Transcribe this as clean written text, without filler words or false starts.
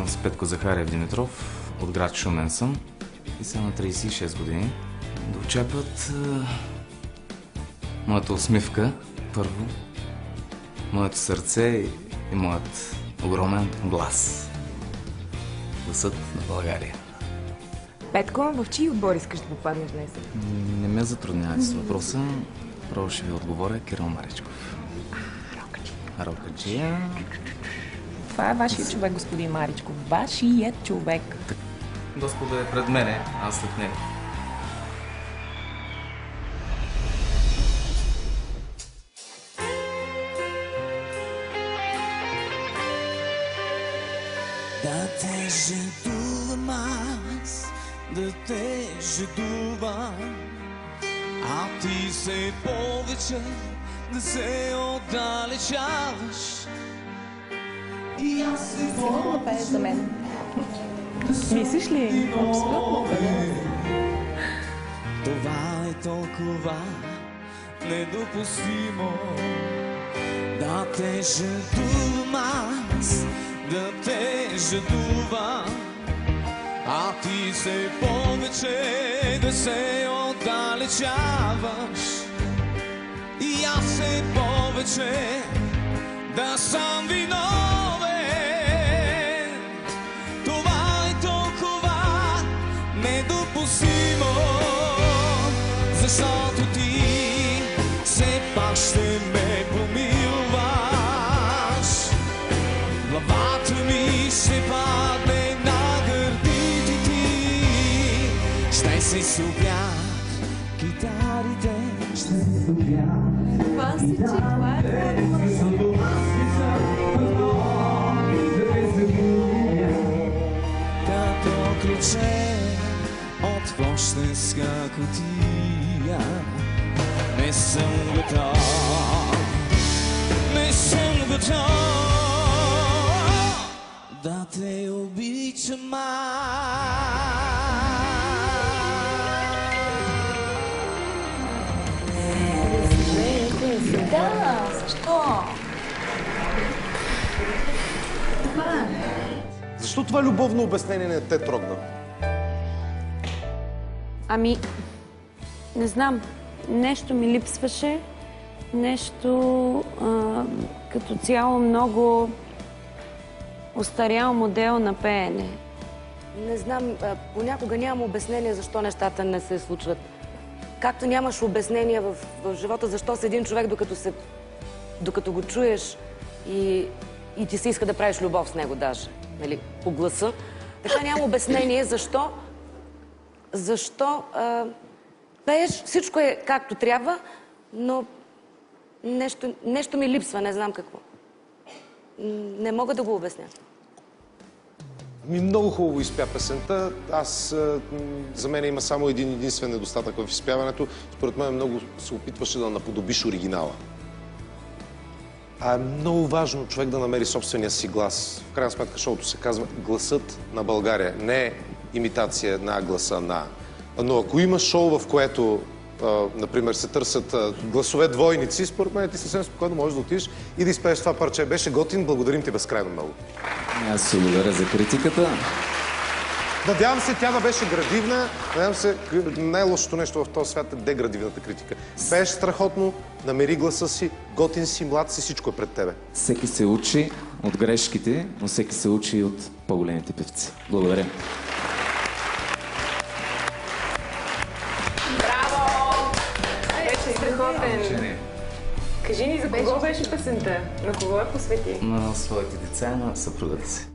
Казвам се Петко Захариев Димитров, от град Шумен съм и съм на 36 години. Да очакват моята усмивка, първо, моето сърце и моят огромен глас. Гласът на България. Петко, в чий отбор искаш да попаднеш днес? Не ме затруднявайте с въпроса. Право ще ви отговоря Кирил Маричков. Рокаджия. Това е вашият човек, господин Маричков. Вашият човек. Господа е пред мене, аз след него. Да те жадувам аз, да те жадувам, а ти се повече да се отдалечаваш. И аз се Сигурно пееш за мен. Мислиш ли? Абсолютно. Това е толкова недопустимо. Да те жадувам аз, да те жадувам, а ти се повече да се отдалечаваш. И аз се повече да съм виновен. Това е толкова недопустимо, защото ти все пак ще ме помилваш. Главата ми ще падне на гърдите ти. Ще се супят китарите, ще се супят. Това си, че това е Като ключе от пощенска кутия. Не съм готов, не съм готов да те обичам Да, защо? Защо това любовно обяснение не те трогна? Ами, не знам. Нещо ми липсваше. Нещо като цяло много остарял модел на пеене. Не знам, понякога нямам обяснение защо нещата не се случват. Както нямаш обяснение в живота защо с един човек, докато го чуеш и ти се иска да правиш любов с него даже, нали, по гласа. Така нямам обяснение защо пееш, всичко е както трябва, но нещо ми липсва, не знам какво. Не мога да го обясня. Много хубаво изпя песента. За мен има само един единствен недостатък в изпяването. Според мен много се опитваше да наподобиш оригинала. А е много важно човек да намери собствения си глас. В крайна сметка шоуто се казва "Гласът на България", не е имитация на гласа на. Но ако има шоу, в което, например, се търсят гласове двойници, според мен ти съвсем спокойно можеш да отидеш и да изпееш това парче. Беше готин, благодарим ти безкрайно много. Аз се благодаря за критиката. Надявам се тя да беше градивна. Надявам се, най-лошото нещо в този свят е деградивната критика. Пееш страхотно, намери гласа си, готин си, млад си, всичко е пред тебе. Всеки се учи от грешките, но всеки се учи и от по-големите певци. Благодаря. Браво! Беше страхотен. Кажи ни, за кого беше песента? На кого я посвети? На своите деца и на съпругата си.